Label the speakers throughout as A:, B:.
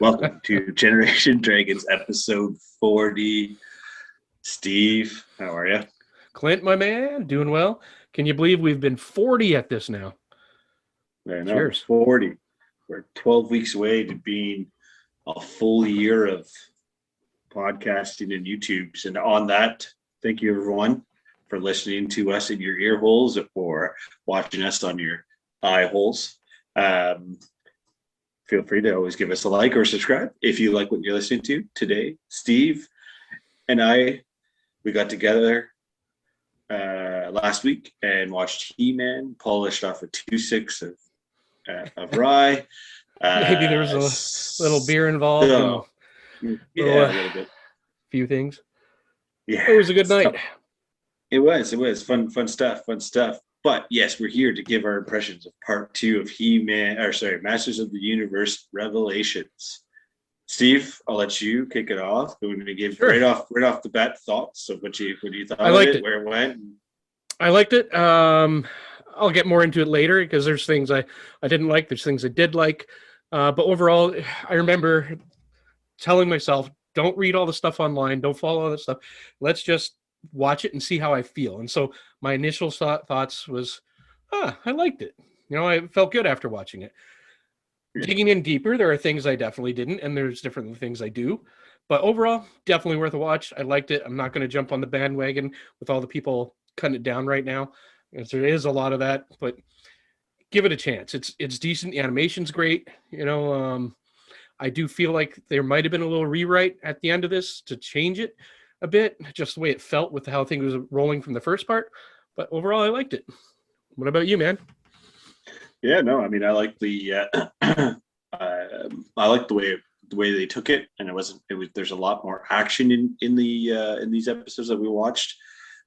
A: Welcome to Generation Dragons episode 40. Steve, how are you?
B: Clint, my man, doing well. Can you believe we've been 40 at this now?
A: I know,
B: Cheers.
A: 40. We're 12 weeks away to being a full year of podcasting and YouTubes. And on that, thank you everyone for listening to us in your ear holes or watching us on your eye holes. Feel free to always give us a like or subscribe if you like what you're listening to. Today, Steve and we got together last week and watched He-Man, polished off a 2-6 of rye.
B: Maybe there was a little beer involved.
A: So,
B: a
A: little bit.
B: Few things.
A: Yeah,
B: It was a good night.
A: It was fun stuff. But yes, we're here to give our impressions of part 2 of Masters of the Universe Revelations. Steve, I'll let you kick it off. We're going to give right off the bat thoughts of what you thought of it, where it went.
B: I liked it. I'll get more into it later because there's things I didn't like. There's things I did like. But overall, I remember telling myself, don't read all the stuff online. Don't follow all that stuff. Let's just watch it and see how I feel. And so my initial thoughts was, I liked it. I felt good after watching it. Digging in deeper, there are things I definitely didn't, and there's different things I do. But overall, definitely worth a watch. I liked it. I'm not going to jump on the bandwagon with all the people cutting it down right now, because there is a lot of that. But give it a chance. It's decent. The animation's great. I do feel like there might have been a little rewrite at the end of this to change it a bit, just the way it felt with how things was rolling from the first part. But overall, I liked it. What about you, man?
A: Yeah, no, I mean, I like the I like the way they took it, and there's a lot more action in these episodes that we watched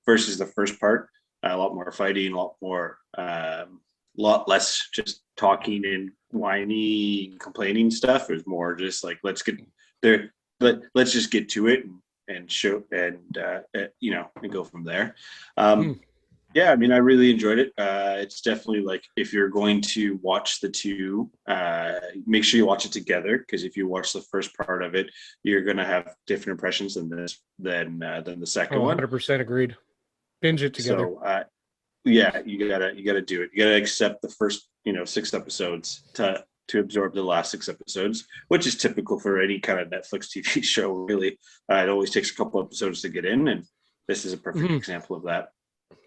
A: versus the first part. A lot more fighting, a lot less just talking and whiny, complaining stuff. It was more just like let's just get to it and show and go from there. Yeah, I mean, I really enjoyed it. It's definitely like if you're going to watch the two, make sure you watch it together, because if you watch the first part of it, you're going to have different impressions than the second one.
B: 100% agreed. Binge it together.
A: So, yeah, you gotta do it. You gotta accept the first 6 episodes to absorb the last 6 episodes, which is typical for any kind of Netflix TV show. Really, it always takes a couple episodes to get in, and this is a perfect example of that.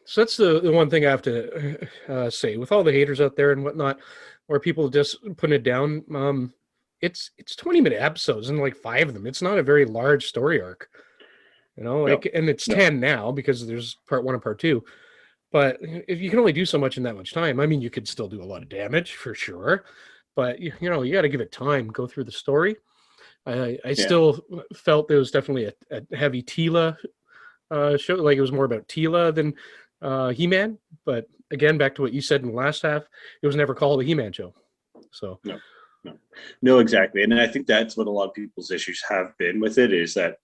B: So that's the one thing I have to say with all the haters out there and whatnot, where people just putting it down. It's 20-minute episodes and like 5 of them. It's not a very large story arc, and it's 10 now because there's part 1 and part 2. But if you can only do so much in that much time, I mean, you could still do a lot of damage for sure. But you got to give it time, go through the story. I still felt there was definitely a heavy Teela show. Like it was more about Teela than He-Man. But again, back to what you said in the last half, it was never called a He-Man show. So
A: no, exactly. And I think that's what a lot of people's issues have been with it, is that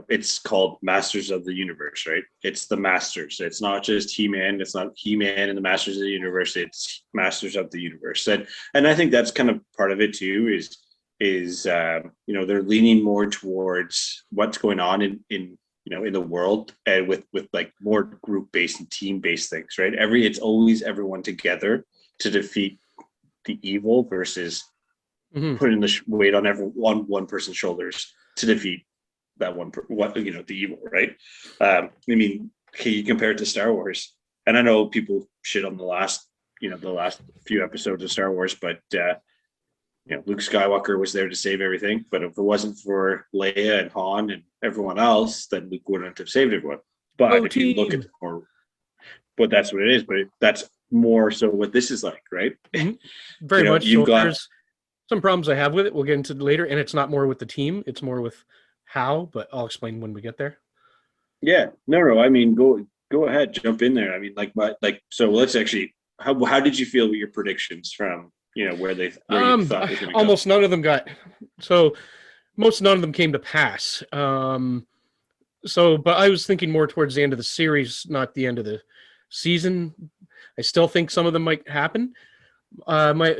A: it's called Masters of the Universe, right? It's the Masters. It's not just He-Man. It's not He-Man and the Masters of the Universe. It's Masters of the Universe. And I think that's kind of part of it too, is they're leaning more towards what's going on in the world, and with like more group-based and team-based things, right? It's always everyone together to defeat the evil versus putting the weight on one person's shoulders to defeat that the evil, right? I mean, you compare it to Star Wars, and I know people shit on the last few episodes of Star Wars, but Luke Skywalker was there to save everything. But if it wasn't for Leia and Han and everyone else, then Luke wouldn't have saved everyone. But if you look at but that's what it is. But that's more so what this is like, right?
B: Very much. So there's some problems I have with it. We'll get into it later, and it's not more with the team; it's more with how. But I'll explain when we get there.
A: Yeah, no. I mean, go ahead, jump in there. I mean, so let's actually. How did you feel with your predictions from where you thought they were
B: almost none of them got. So most none of them came to pass. But I was thinking more towards the end of the series, not the end of the season. I still think some of them might happen,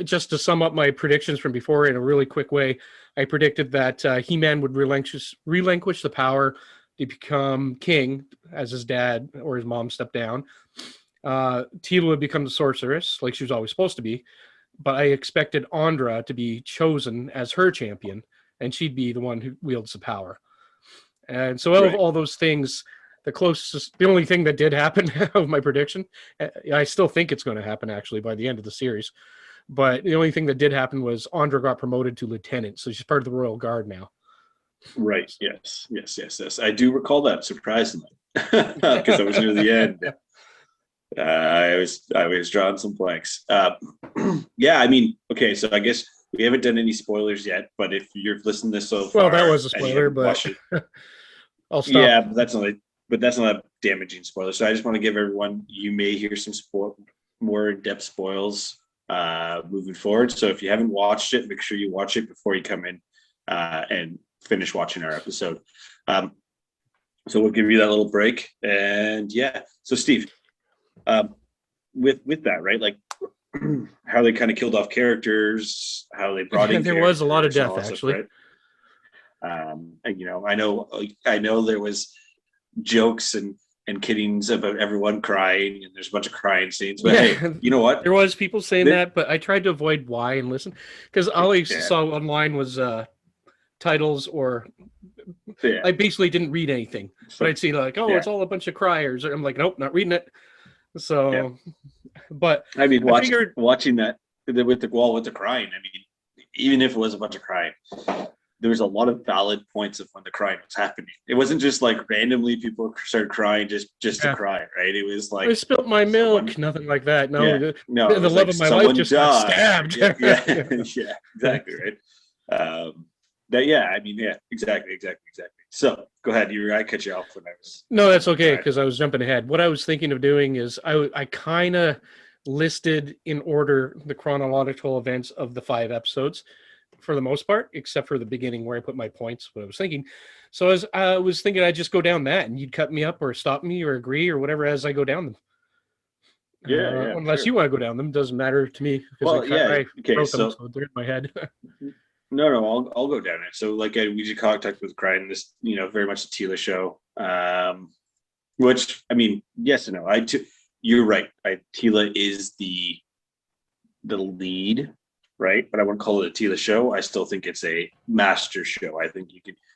B: Just to sum up my predictions from before in a really quick way, I predicted that He-Man would relinquish the power to become king as his dad or his mom stepped down. Tila would become the sorceress, like she was always supposed to be, but I expected Andra to be chosen as her champion, and she'd be the one who wields the power. And so, out of all those things, the only thing that did happen of my prediction, I still think it's going to happen actually by the end of the series. But the only thing that did happen was Andra got promoted to lieutenant, so she's part of the Royal Guard now.
A: Right. Yes. I do recall that, surprisingly, because I was near the end. I was drawing some blanks. Yeah, I mean, okay, so I guess we haven't done any spoilers yet, but if you're listening to this so far,
B: well, that was a spoiler, but I'll stop.
A: Yeah, but that's not a damaging spoiler. So I just want to give everyone, you may hear some more in-depth spoils moving forward. So if you haven't watched it, make sure you watch it before you come in and finish watching our episode. So we'll give you that little break. And yeah, so Steve, with that, right? Like how they kind of killed off characters, how they brought in
B: there was a lot of death
A: stuff,
B: actually.
A: right? And I know there was jokes and kiddings about everyone crying, and there's a bunch of crying scenes. But hey, you know what?
B: There was people saying that, but I tried to avoid why and listen, because all I saw online was titles, or I basically didn't read anything. But I'd see like, it's all a bunch of criers. I'm like, nope, not reading it. So, but
A: I mean, watching that with the crying. I mean, even if it was a bunch of crying, there was a lot of valid points of when the crying was happening. It wasn't just like randomly people started crying just to cry, right? It was like,
B: I spilt my milk, nothing like that. No,
A: the
B: love
A: like
B: of my life just got stabbed.
A: Yeah, exactly, right. Exactly. So go ahead. I cut you off when I was.
B: No, that's okay, because I was jumping ahead. What I was thinking of doing is I kind of listed in order the chronological events of the 5 episodes for the most part, except for the beginning where I put my points, what I was thinking. So as I was thinking, I'd just go down that and you'd cut me up or stop me or agree or whatever as I go down them. Unless you want to go down them, doesn't matter to me.
A: Well,
B: I wrote them, so they're in my head.
A: No, I'll go down it. So like we just contact with crying this, very much a Tila show. Which I mean, yes and no. You're right. Tila is the lead, right? But I wouldn't call it a Tila show. I still think it's a master show. I think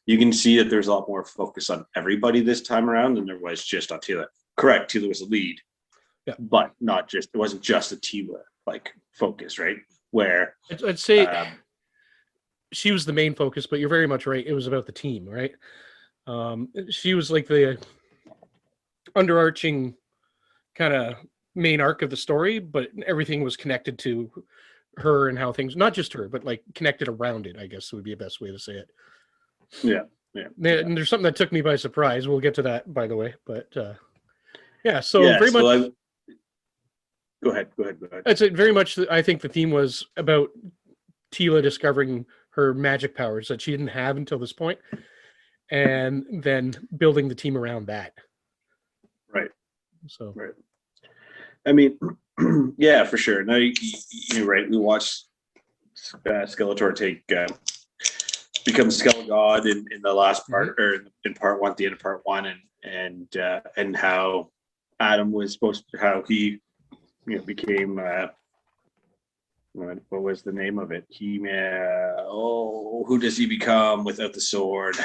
A: you can see that there's a lot more focus on everybody this time around than there was just on Tila. Correct, Tila was the lead, but it wasn't just a Tila like focus, right? Where
B: I'd say she was the main focus, but you're very much right. It was about the team, right? She was like the underarching kind of main arc of the story, but everything was connected to her and how things, not just her, but like connected around it, I guess would be the best way to say it.
A: Yeah.
B: And there's something that took me by surprise. We'll get to that, by the way. But very much.
A: Go ahead.
B: It's very much. I think the theme was about Tila discovering her magic powers that she didn't have until this point, and then building the team around that.
A: Right.
B: So.
A: Right. I mean, yeah, for sure. No, you're right. We watched Skeletor become Skele God in the last part, or in part 1, at the end of part 1, and how Adam was how he became what was the name of it? Who does he become without the sword?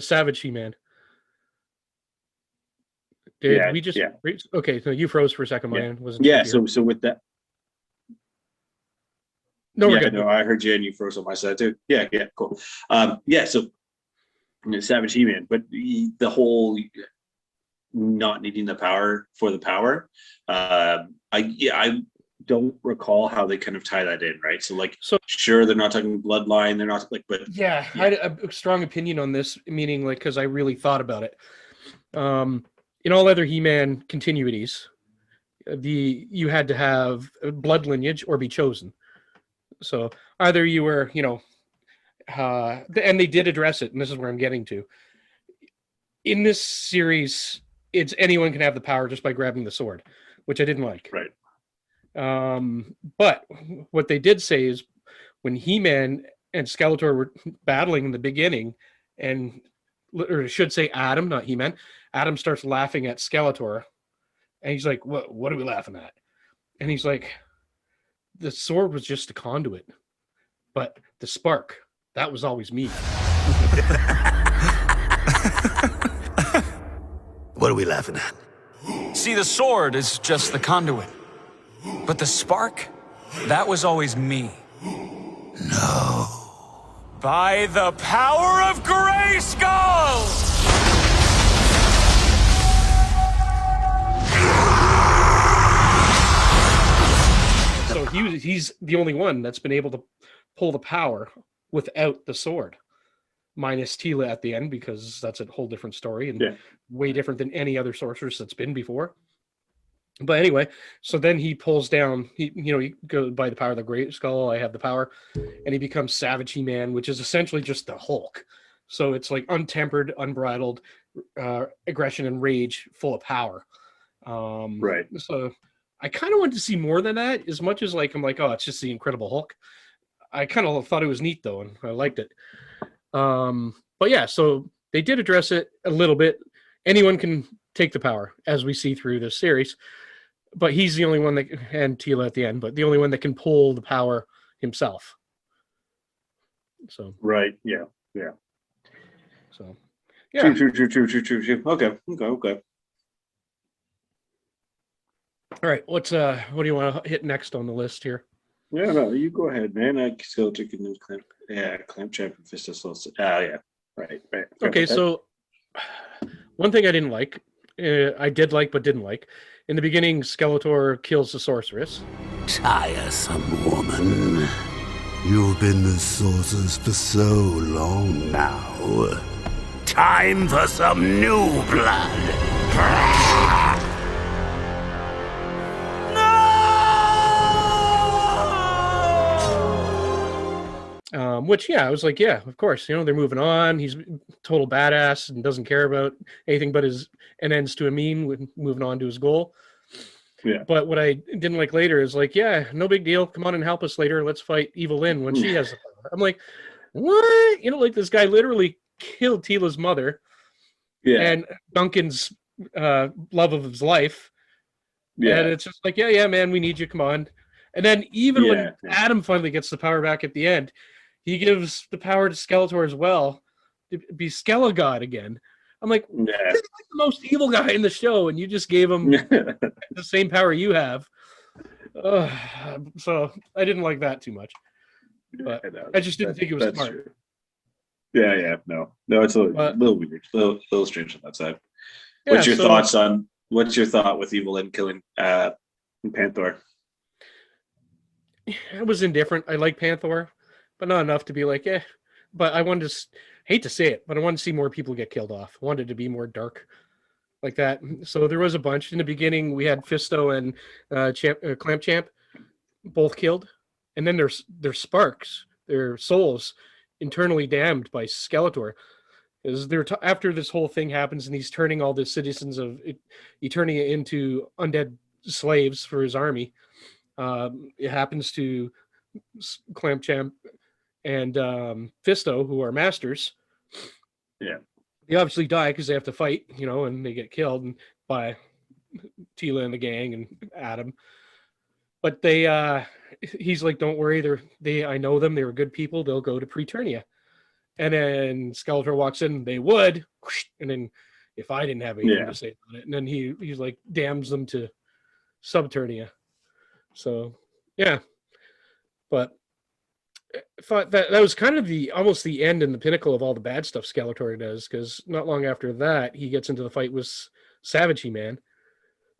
B: Savage He-Man. Okay, so you froze for a second. Mine wasn't.
A: Yeah, so with that.
B: No, we're good.
A: No, I heard you and you froze on my side too. Yeah, cool. So Savage He-Man, but the whole not needing the power for the power. I don't recall how they kind of tie that in, right? So sure, they're not talking bloodline, they're not like, but
B: I had a strong opinion on this, meaning like because I really thought about it. In all other He-Man continuities, you had to have blood lineage or be chosen. So either you were, and they did address it, and this is where I'm getting to. In this series, it's anyone can have the power just by grabbing the sword, which I didn't like.
A: Right.
B: But what they did say is when He-Man and Skeletor were battling in the beginning, and or I should say Adam, not He-Man, Adam starts laughing at Skeletor, and he's like, What are we laughing at?" And he's like, "The sword was just a conduit, but the spark, that was always me."
C: What are we laughing at?
D: See, the sword is just the conduit. But the spark, that was always me.
C: No.
D: By the power of Grayskull!
B: So he's the only one that's been able to pull the power without the sword, minus Tila at the end, because that's a whole different story and way different than any other sorceress that's been before. But anyway, so then he pulls down, he goes by the power of the Great Skull, I have the power, and he becomes Savage He-Man, which is essentially just the Hulk. So it's like untempered, unbridled aggression and rage, full of power.
A: Right.
B: So I kind of wanted to see more than that, as much as like I'm like, oh, it's just the Incredible Hulk. I kind of thought it was neat though, and I liked it. But yeah, so they did address it a little bit. Anyone can take the power, as we see through this series, but he's the only one that, and Tila at the end, but the only one that can pull the power himself. So
A: right, yeah.
B: So yeah.
A: True. Okay.
B: All right, what do you want to hit next on the list here?
A: Yeah, no, you go ahead, man. I still taking those Clamp. Yeah, Clamp Champion Fistus. Yeah. Right.
B: Okay, so one thing I didn't like, I did like but didn't like. In the beginning, Skeletor kills the sorceress.
C: Tiresome woman. You've been the sorceress for so long now. Time for some new blood.
B: Which, yeah, I was like, yeah, of course, they're moving on. He's total badass and doesn't care about anything but his and ends to a mean, moving on to his goal.
A: Yeah.
B: But what I didn't like later is like, yeah, no big deal. Come on and help us later. Let's fight Evil Lynn when she has the power. I'm like, what? Like this guy literally killed Tila's mother and Duncan's love of his life. Yeah. And it's just like, yeah, man, we need you. Come on. And then even when Adam finally gets the power back at the end, he gives the power to Skeletor as well to be Skelegod again. I'm like, this is like the most evil guy in the show, and you just gave him the same power you have. So I didn't like that too much. But I just didn't think it was smart.
A: True. Yeah. No, it's a little weird, a little strange on that side. Yeah, what's your thought with Evil Lynn killing Panther?
B: I was indifferent. I like Panther, but not enough to be like, But I wanted to, hate to say it, but I wanted to see more people get killed off. I wanted to be more dark like that. So there was a bunch. In the beginning, we had Fisto and Clamp Champ both killed. And then their sparks, their souls, internally damned by Skeletor. Because after this whole thing happens and he's turning all the citizens of Eternia into undead slaves for his army, it happens to Clamp Champ and Fisto, who are masters.
A: Yeah,
B: they obviously die because they have to fight, and they get killed by Tila and the gang and Adam. But he's like, don't worry, I know them. They were good people. They'll go to Preternia. And then Skeletor walks in. They would, and then if I didn't have anything to say about it, and then he's like damns them to Subternia. So, yeah, but I thought that was kind of almost the end and the pinnacle of all the bad stuff Skeletor does, because not long after that, he gets into the fight with Savage He-Man,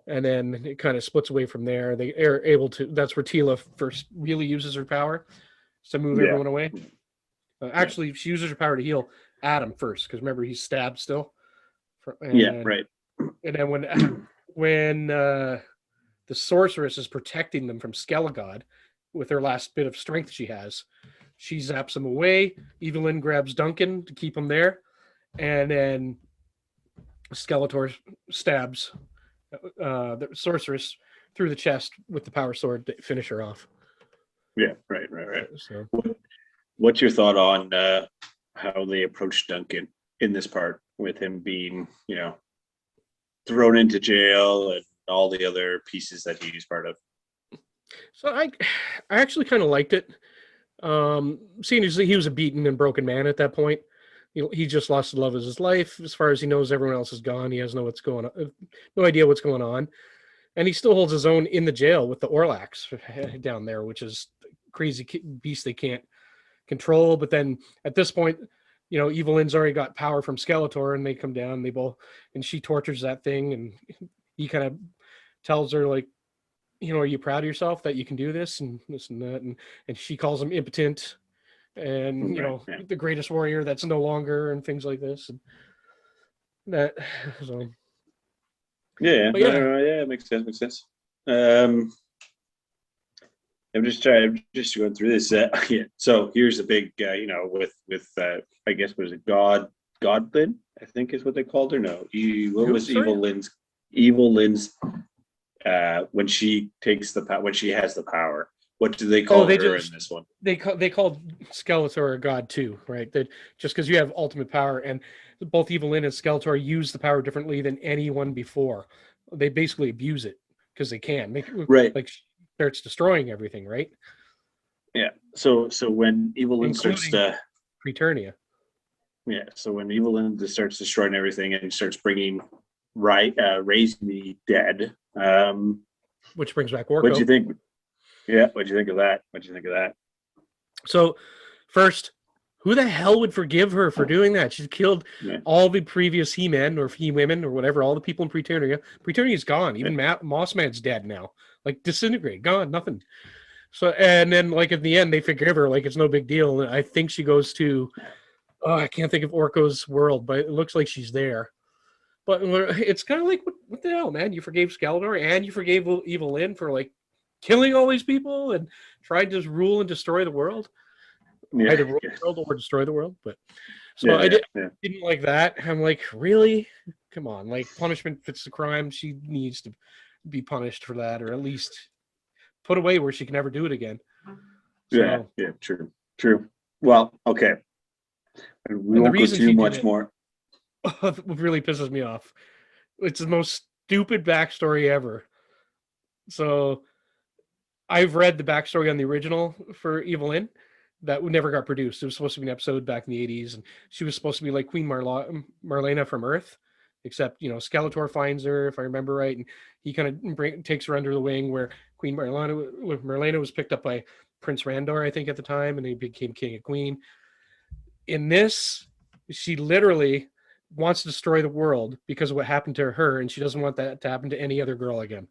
B: and then it kind of splits away from there. They are able to, that's where Tila first really uses her power to move everyone away. Actually, she uses her power to heal Adam first, because remember, he's stabbed still.
A: Right.
B: And then when the sorceress is protecting them from Skelegod with her last bit of strength she has, she zaps him away. Evelyn grabs Duncan to keep him there, and then Skeletor stabs the sorceress through the chest with the power sword to finish her off.
A: Yeah, right.
B: So
A: What's your thought on how they approached Duncan in this part, with him being, thrown into jail and all the other pieces that he's part of?
B: So I actually kind of liked it. Seeing as he was a beaten and broken man at that point, he just lost the love of his life. As far as he knows, everyone else is gone. He has no idea what's going on, and he still holds his own in the jail with the Orlax down there, which is a crazy beast they can't control. But then at this point, Evil Lynn's already got power from Skeletor, and they come down. And she tortures that thing, and he kind of tells her, like, are you proud of yourself that you can do this and this and that? And she calls him impotent and, the greatest warrior that's no longer, and things like this. And that, so.
A: Yeah, it makes sense. I'm just going through this. So here's a big, with I guess, was it Godlin? I think is what they called her. No, Evil Lynn's when she takes when she has the power. What do they call her in this one?
B: They called Skeletor a god too, right? That just because you have ultimate power, and both Evil Lynn and Skeletor use the power differently than anyone before. They basically abuse it because they can.
A: Right.
B: Like, starts destroying everything, right?
A: Yeah. So when Evil Lynn starts to
B: Preternia.
A: Yeah. So when Evil Lynn starts destroying everything and starts bringing raising the dead,
B: which brings back Orko.
A: What do you think? Yeah. What do you think of that?
B: So first, who the hell would forgive her for doing that? She's killed all the previous He-Men or He-Women or whatever, all the people in Preternia. Preternia's gone. Even Mossman's dead now. Like, disintegrate, gone, nothing. So, and then, like, at the end, they forgive her, like, it's no big deal. And I think she goes to, I can't think of Orko's world, but it looks like she's there. But it's kind of like, what the hell, man? You forgave Skeletor and you forgave Evil Lynn for, like, killing all these people and trying to rule and destroy the world. Either rule the world or destroy the world. But so I didn't like that. I'm like, really? Come on, like, punishment fits the crime. She needs to be punished for that, or at least put away where she can never do it again. So,
A: true. Well, okay. We won't go too much more.
B: What really pisses me off. It's the most stupid backstory ever. So I've read the backstory on the original for Evil Lynn that never got produced. It was supposed to be an episode back in the 80s, and she was supposed to be like Queen Marlena from Earth, except, Skeletor finds her, if I remember right, and he kind of takes her under the wing, where Queen Marlena was picked up by Prince Randor, I think, at the time, and he became king and queen. In this, she literally wants to destroy the world because of what happened to her, and she doesn't want that to happen to any other girl again.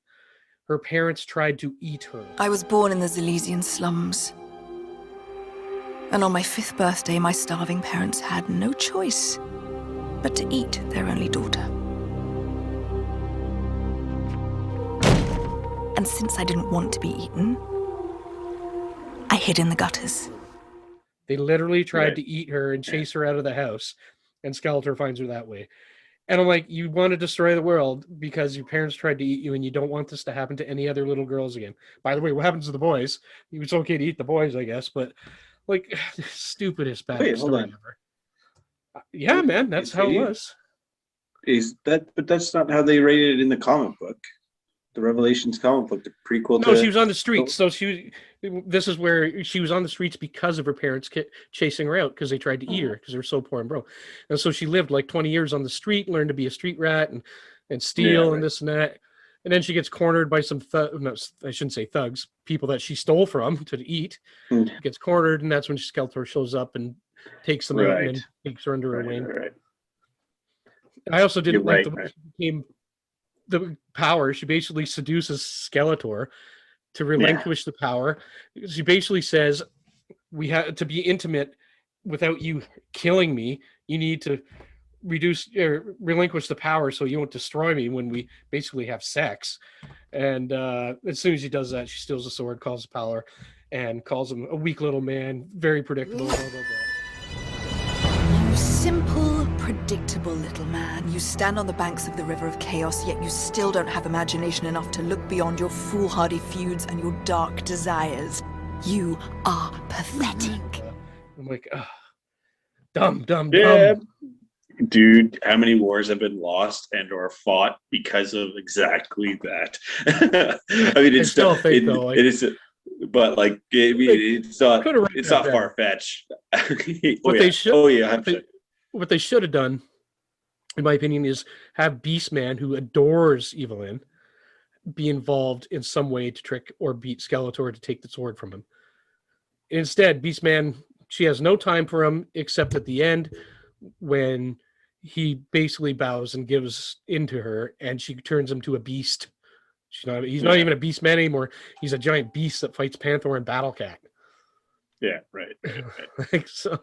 B: Her parents tried to eat her.
E: I was born in the Zalesian slums. And on my 5th birthday, my starving parents had no choice but to eat their only daughter. And since I didn't want to be eaten, I hid in the gutters.
B: They literally tried to eat her and chase her out of the house, and Skeletor finds her that way. And I'm like, you want to destroy the world because your parents tried to eat you, and you don't want this to happen to any other little girls again. By the way, what happens to the boys? It's okay to eat the boys, I guess, but, like, stupidest bad story ever. Yeah, man, that's how it was.
A: But that's not how they rated it in the comic book. The Revelations comic book, the prequel.
B: No, she was on the streets. So this is where she was on the streets because of her parents chasing her out because they tried to eat her because they were so poor and broke. And so she lived like 20 years on the street, learned to be a street rat and steal and this and that. And then she gets cornered by some I shouldn't say thugs, people that she stole from to eat. Gets cornered, and that's when Skeletor shows up and takes them out and takes her under her wing.
A: Right.
B: I also didn't like the way she became the power. She basically seduces Skeletor to relinquish the power. She basically says, we have to be intimate without you killing me. You need to relinquish the power so you won't destroy me when we basically have sex. And as soon as he does that, she steals the sword, calls the power, and calls him a weak little man, very predictable. Blah, blah, blah.
E: You simple, predictable predictable little man. You stand on the banks of the river of chaos, yet you still don't have imagination enough to look beyond your foolhardy feuds and your dark desires. You are pathetic.
B: I'm like, dumb.
A: Yeah, dude, how many wars have been lost and or fought because of exactly that? I mean, it's
B: still think though, like,
A: it is, but like, I mean, it's not far fetched.
B: What they should have done, in my opinion, is have Beastman, who adores Evelyn, be involved in some way to trick or beat Skeletor to take the sword from him. Instead, Beastman, she has no time for him except at the end when he basically bows and gives in to her, and she turns him to a beast. He's not even a beast man anymore. He's a giant beast that fights Panther and Battle Cat.
A: Yeah, right.
B: Like, so,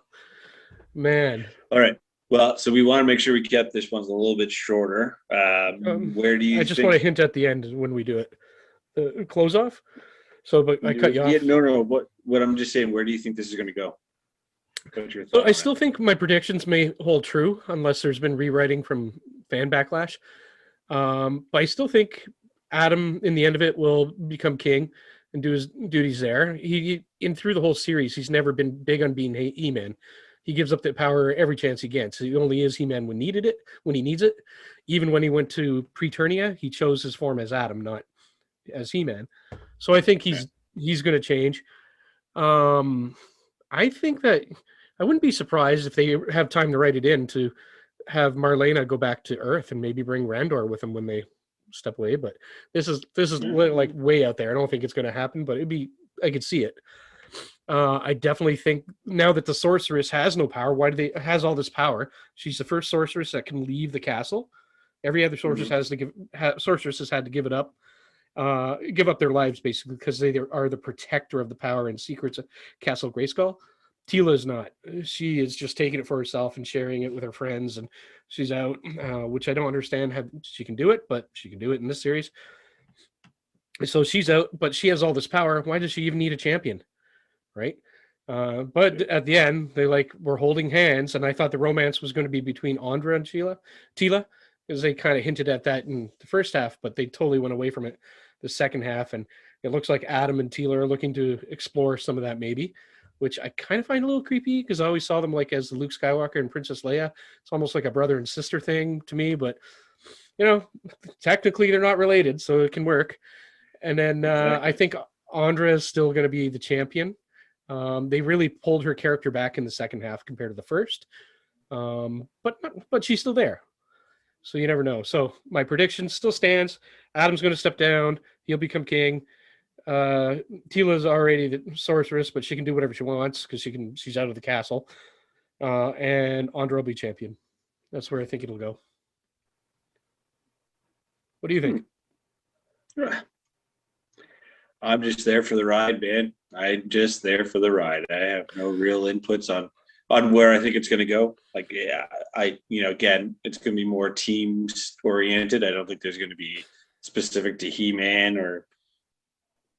B: man.
A: All right. Well, so we want to make sure we kept this one a little bit shorter. Where do you?
B: I just want to hint at the end when we do it. Close off. So, but I cut you off.
A: No. What I'm just saying. Where do you think this is going to go?
B: So I still think my predictions may hold true unless there's been rewriting from fan backlash. But I still think Adam, in the end of it, will become king and do his duties there. He through the whole series, he's never been big on being He-Man. He gives up that power every chance he gets. He only is He-Man when he needs it. Even when he went to Preternia, he chose his form as Adam, not as He-Man. So I think he's going to change. I think that I wouldn't be surprised if they have time to write it in to have Marlena go back to Earth and maybe bring Randor with them when they step away. But this is like way out there. I don't think it's going to happen, but I could see it. I definitely think now that the sorceress has no power, has all this power? She's the first sorceress that can leave the castle. Every other sorceress sorceress has had to give it up. Give up their lives basically because they are the protector of the power and secrets of Castle Grayskull. Tila is not. She is just taking it for herself and sharing it with her friends, and she's out, which I don't understand how she can do it, but she can do it in this series. So she's out, but she has all this power. Why does she even need a champion, right? But at the end, they were holding hands, and I thought the romance was going to be between Andra and Tila, because they kind of hinted at that in the first half, but they totally went away from it the second half, and it looks like Adam and Tila are looking to explore some of that maybe, which I kind of find a little creepy because I always saw them as Luke Skywalker and Princess Leia. It's almost like a brother and sister thing to me, but technically they're not related, so it can work. And then I think Andra is still going to be the champion. They really pulled her character back in the second half compared to the first, but she's still there. So you never know. So my prediction still stands. Adam's going to step down. He'll become king. Tila's already the sorceress, but she can do whatever she wants because she's out of the castle. And Andra will be champion. That's where I think it'll go. What do you think?
A: I'm just there for the ride, man. I'm just there for the ride. I have no real inputs on where I think it's going to go. Again, it's going to be more teams oriented. I don't think there's going to be specific to He-Man or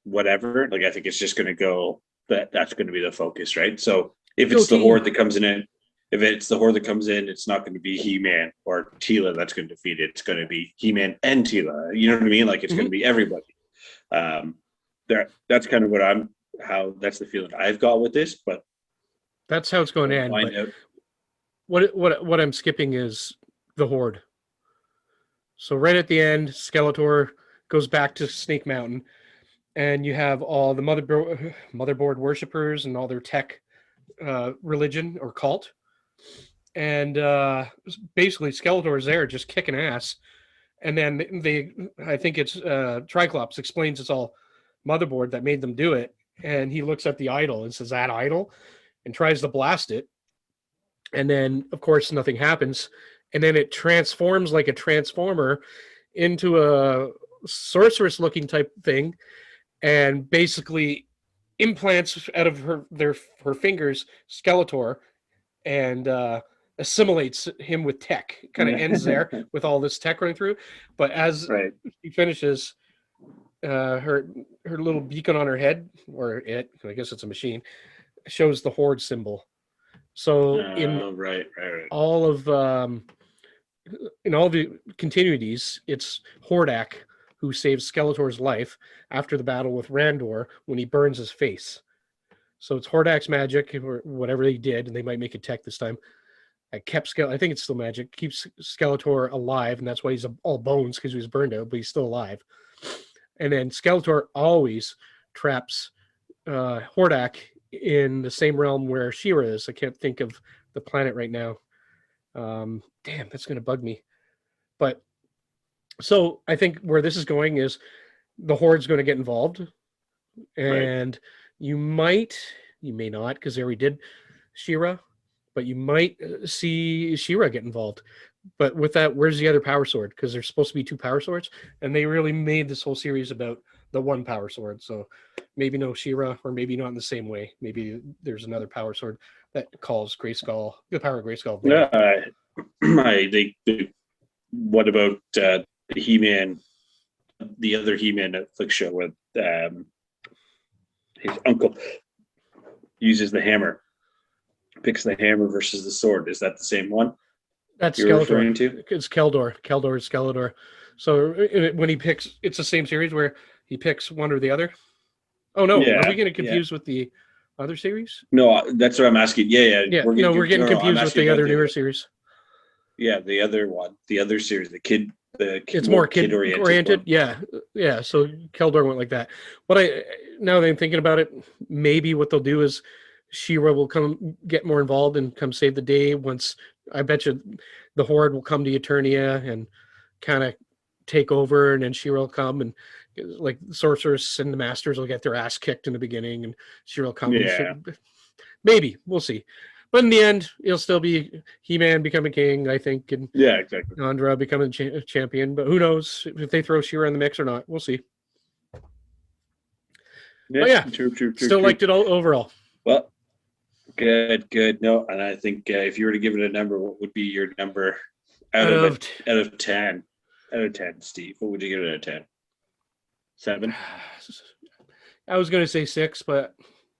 A: whatever. I think it's just going to go that's going to be the focus, right? So if it's the Horde that comes in, it's not going to be He-Man or Tila that's going to defeat it. It's going to be He-Man and Tila. You know what I mean? It's going to be everybody. That's kind of that's the feeling I've got with this, but
B: that's how it's going to end. What I'm skipping is the Horde. So right at the end, Skeletor goes back to Snake Mountain, and you have all the motherboard worshippers and all their tech religion or cult. And basically Skeletor is there just kicking ass. And then I think it's Triclops explains it's all motherboard that made them do it. And he looks at the idol and says, "That idol?" and tries to blast it. And then, of course, nothing happens. And then it transforms like a transformer into a sorceress-looking type thing and basically implants out of her fingers Skeletor and assimilates him with tech. Kind of ends there with all this tech running through. But as he finishes, her little beacon on her head, I guess it's a machine, shows the Horde symbol. So in
A: right.
B: all of in all the continuities, it's Hordak who saves Skeletor's life after the battle with Randor when he burns his face. So it's Hordak's magic or whatever they did, and they might make it tech this time. I think it's still magic. Keeps Skeletor alive, and that's why he's all bones because he was burned out, but he's still alive. And then Skeletor always traps Hordak in the same realm where She-Ra is. I can't think of the planet right now. Damn, that's gonna bug me. But so I think where this is going is the Horde's going to get involved, and you may not, because they already did She-Ra, but you might see She-Ra get involved. But with that, where's the other power sword? Because there's supposed to be 2 power swords, and they really made this whole series about the one power sword. So maybe no She-Ra, or maybe not in the same way. Maybe there's another power sword that calls Grayskull, the power of Grayskull.
A: What about the He-Man, the other He-Man Netflix show with his uncle uses the hammer, picks the hammer versus the sword? Is that the same one?
B: That's
A: you're referring to?
B: It's Keldor. Keldor is Skeletor. So when he picks, it's the same series where he picks one or the other. Oh no,
A: Yeah,
B: are we getting confused with the other series?
A: No, that's what I'm asking. Yeah.
B: We're getting confused with the other newer series.
A: Yeah, the other one, the other series, the kid.
B: It's more kid oriented. Yeah. So Keldor went like that. Now that I'm thinking about it, maybe what they'll do is She-Ra will come get more involved and come save the day. Once, I bet you the Horde will come to Eternia and kind of take over, and then She-Ra will come, and like Sorceress and the Masters will get their ass kicked in the beginning, and She-Ra will come.
A: Yeah.
B: Maybe we'll see. But in the end, it'll still be He-Man becoming king, I think, and
A: exactly.
B: Andra becoming champion. But who knows if they throw She-Ra in the mix or not? We'll see.
A: Yeah, true.
B: Still liked it all overall.
A: Well, good. No, and I think if you were to give it a number, what would be your number out of 10? Out of 10, Steve, what would you give it out of 10? 7?
B: I was going to say 6, but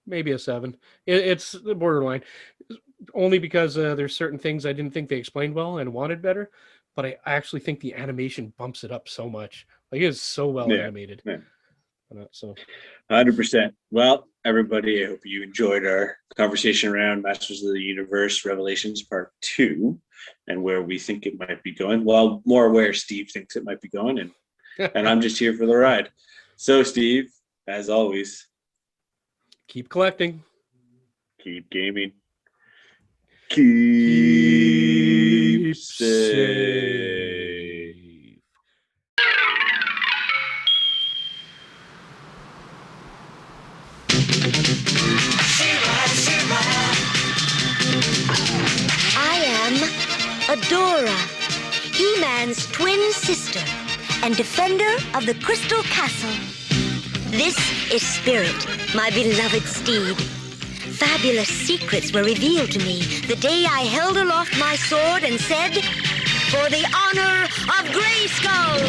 B: maybe a 7. It's the borderline, only because there's certain things I didn't think they explained well and wanted better, but I actually think the animation bumps it up so much. Like, it is so well animated.
A: Yeah.
B: So
A: 100%. Well, everybody, I hope you enjoyed our conversation around Masters of the Universe Revelations Part 2 and where we think it might be going. Well, more where Steve thinks it might be going, and I'm just here for the ride. So, Steve, as always,
B: keep collecting,
A: keep gaming, keep safe.
F: Adora, He-Man's twin sister and defender of the Crystal Castle. This is Spirit, my beloved steed. Fabulous secrets were revealed to me the day I held aloft my sword and said, "For the honor of Grayskull!"